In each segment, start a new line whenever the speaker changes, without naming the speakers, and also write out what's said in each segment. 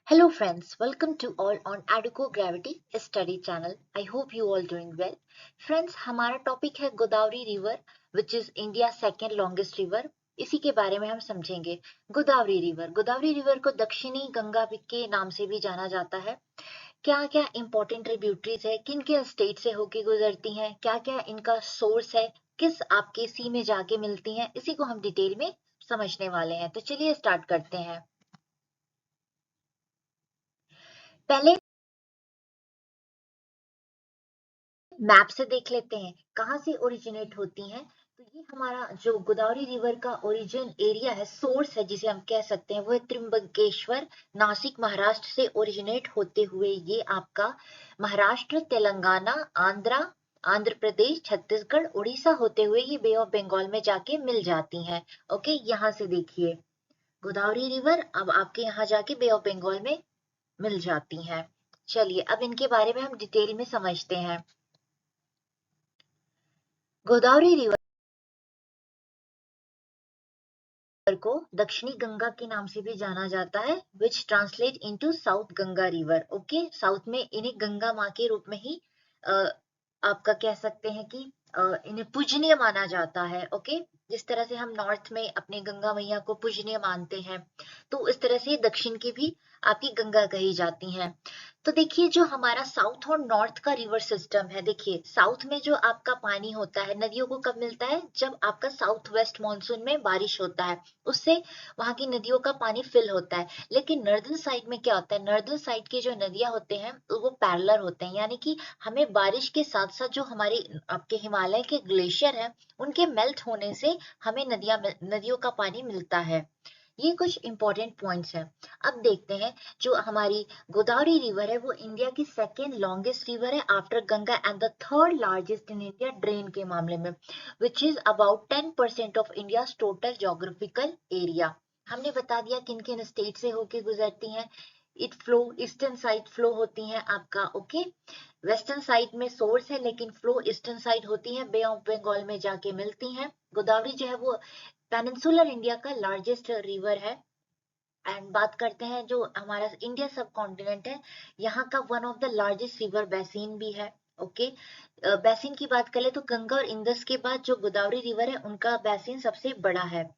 Hello friends, welcome to all on Aduco Gravity Study channel. I hope you all doing well. Friends, हमारा topic है Godavari river which is India second longest river. इसी के बारे में हम समझेंगे। Godavari river को दक्षिणी गंगा के नाम से भी जाना जाता है। क्या क्या इंपॉर्टेंट ट्रिब्यूटरीज है, किन किन स्टेट से होके गुजरती हैं, क्या क्या इनका सोर्स है, किस आपके सी में जाके मिलती हैं, इसी को हम डिटेल में समझने वाले हैं। तो चलिए स्टार्ट करते हैं। पहले मैप से देख लेते हैं कहाँ से ओरिजिनेट होती हैं। तो ये हमारा जो गोदावरी रिवर का ओरिजिन एरिया है, सोर्स है जिसे हम कह सकते हैं, वो है त्रिम्बकेश्वर, नासिक महाराष्ट्र से ओरिजिनेट होते हुए ये आपका महाराष्ट्र, तेलंगाना, आंध्र प्रदेश, छत्तीसगढ़, उड़ीसा होते हुए ये बे ऑफ बंगाल में जाके मिल जाती हैं। ओके, यहाँ से देखिए गोदावरी रिवर अब आपके यहाँ जाके बे ऑफ बंगाल में मिल जाती हैं। चलिए अब इनके बारे में हम डिटेल में समझते हैं। गोदावरी रिवर को दक्षिणी गंगा के नाम से भी जाना जाता है, which translate into south Ganga river. Okay, south में इन्हें गंगा माँ के रूप में ही आपका कह सकते हैं कि इन्हें पूजनीय माना जाता है। ओके, जिस तरह से हम नॉर्थ में अपने गंगा मैया को पूजनीय मानते हैं, तो इस तरह से दक्षिण की भी आपकी गंगा कही जाती हैं। तो देखिए जो हमारा साउथ और नॉर्थ का रिवर सिस्टम है, देखिए साउथ में जो आपका पानी होता है नदियों को कब मिलता है, जब आपका साउथ वेस्ट मानसून में बारिश होता है, उससे वहां की नदियों का पानी फिल होता है। लेकिन नॉर्दर्न साइड में क्या होता है, नॉर्दर्न साइड की जो नदियां होते हैं वो पैरेलल होते हैं, यानी कि हमें बारिश के साथ साथ जो हमारे आपके हिमालय के ग्लेशियर हैं उनके मेल्ट होने से हमें नदियों का पानी मिलता है। ये कुछ इंपॉर्टेंट पॉइंट्स हैं। अब देखते हैं जो हमारी गोदावरी रिवर है वो इंडिया की सेकेंड लॉन्गेस्ट रिवर है after Ganga and the third largest in India drain के मामले में, which is about 10% of India total geographical area. हमने बता दिया किन किन स्टेट से होके गुजरती हैं। It flow eastern side flow होती हैं आपका। ओके, वेस्टर्न साइड में सोर्स है लेकिन फ्लो ईस्टर्न साइड होती है, बे ऑफ बंगाल में जाके मिलती हैं। गोदावरी जो है वो पेनिनसुलर इंडिया का लार्जेस्ट रिवर है। एंड बात करते हैं जो हमारा इंडिया सब कॉन्टिनेंट है, यहाँ का one of the largest river basin भी है। ओके, बेसिन की बात करें तो गंगा और इंदस के बाद जो गोदावरी रिवर है उनका बेसिन सबसे बड़ा है।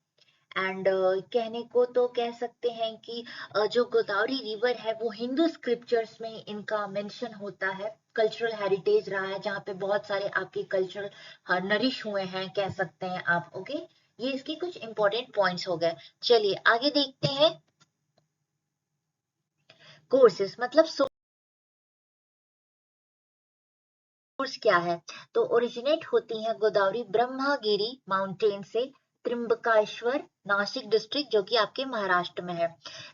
एंड कहने को तो कह सकते हैं कि जो गोदावरी रिवर है वो हिंदू स्क्रिप्चर्स में इनका मेंशन होता है, कल्चरल हेरिटेज रहा है जहाँ पे बहुत सारे आपके कल्चर नरिश हुए हैं, कह सकते हैं आप। ओके, ये इसके कुछ इंपॉर्टेंट पॉइंट्स हो गए। चलिए आगे देखते हैं। कोर्सेस मतलब सोर्स क्या है, तो ओरिजिनेट होती है गोदावरी ब्रह्मगिरी माउंटेन से, त्रिम्बकेश्वर, नासिक डिस्ट्रिक्ट जो कि आपके महाराष्ट्र में है।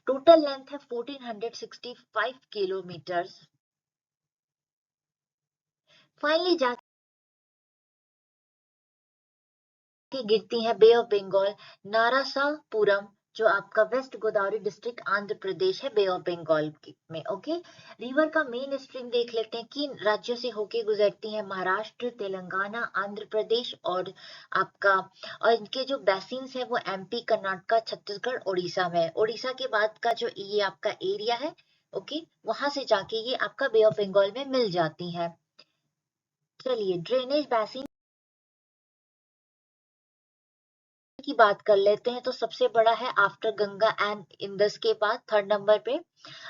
टोटल लेंथ है 1465 किलोमीटर। फाइनली जाके गिरती है बे ऑफ बंगाल, नारासापुरम, जो आपका वेस्ट गोदावरी डिस्ट्रिक्ट आंध्र प्रदेश है, बे ऑफ बंगाल में। ओके, रिवर का मेन स्ट्रीम देख लेते हैं किन राज्यों से होके गुजरती है, महाराष्ट्र, तेलंगाना, आंध्र प्रदेश और आपका, और इनके जो बेसिन्स है वो एमपी, कर्नाटका, छत्तीसगढ़, उड़ीसा में है। उड़ीसा के बाद का जो ये आपका एरिया है, ओके, वहां से जाके ये आपका बे ऑफ बंगाल में मिल जाती है। चलिए ड्रेनेज बेसिन की बात कर लेते हैं, तो सबसे बड़ा है आफ्टर गंगा एंड इंदस के बाद थर्ड नंबर पे।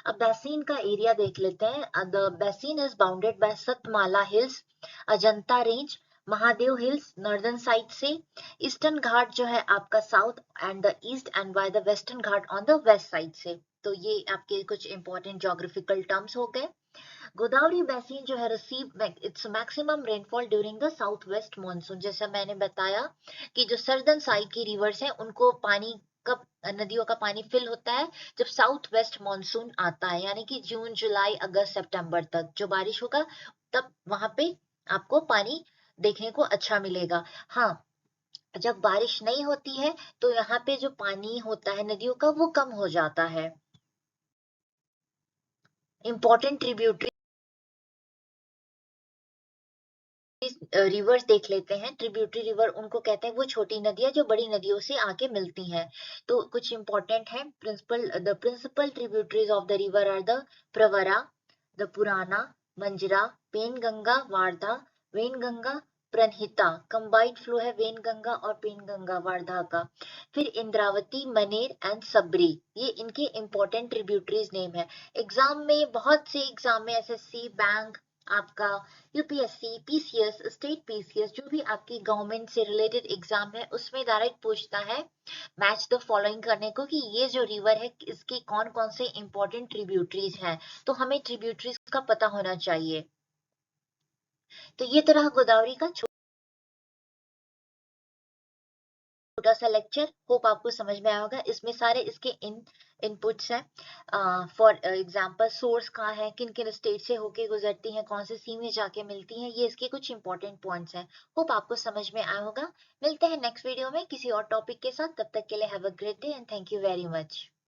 अब बेसिन का एरिया देख लेते हैं। The basin is bounded by Satmala hills, Ajanta range, Mahadev hills northern side से, ईस्टर्न घाट जो है आपका south and the east, and by the western Ghat on the west side से। तो ये आपके कुछ इंपॉर्टेंट जोग्राफिकल टर्म्स हो गए। गोदावरी बेसिन जो है receive its maximum rainfall during the south west monsoon. जैसा मैंने बताया कि जो सर्दर्न साइड की रिवर्स है उनको पानी कब, नदियों का पानी फिल होता है जब साउथ वेस्ट मानसून आता है, यानी कि जून, जुलाई, अगस्त, सितंबर तक जो बारिश होगा तब वहां पे आपको पानी देखने को अच्छा मिलेगा। हाँ, जब बारिश नहीं होती है तो यहाँ पे जो पानी होता है नदियों का वो कम हो जाता है। इंपॉर्टेंट ट्रिब्यूटरी रिवर्स देख लेते हैं। ट्रिब्यूटरी रिवर उनको कहते हैं वो छोटी नदियां जो बड़ी नदियों से आके मिलती हैं। तो कुछ इंपॉर्टेंट है, the principal tributaries of the river are the Pravara, the Purna, Manjara, Penganga, Wardha, Wainganga, Pranhita. Combined flow है वेनगंगा और पेनगंगा वारधा का। फिर इंद्रावती, मनेर एंड सबरी, ये इनके इंपॉर्टेंट ट्रिब्यूटरीज नेम है। एग्जाम में बहुत से एग्जाम में एसएससी, बैंक, आपका यूपीएससी, पीसीएस, स्टेट पीसीएस, जो भी आपकी गवर्नमेंट से रिलेटेड एग्जाम है उसमें डायरेक्ट पूछता है मैच द फॉलोइंग करने को कि ये जो रिवर है इसके कौन कौन से इंपॉर्टेंट ट्रिब्यूटरीज हैं। तो हमें ट्रिब्यूटरीज का पता होना चाहिए। तो ये तो रहा गोदावरी का छोटा सा लेक्चर। होप आपको समझ में आया होगा। इसमें सारे इसके इनपुट्स हैं। फॉर एग्जांपल सोर्स कहाँ है, किन किन स्टेट से होके गुजरती हैं, कौन से सी में जाके मिलती हैं, ये इसके कुछ इंपॉर्टेंट पॉइंट्स हैं। होप आपको समझ में आया होगा। मिलते हैं नेक्स्ट वीडियो में किसी और टॉपिक के साथ। तब तक के लिए have a great day and thank you very much.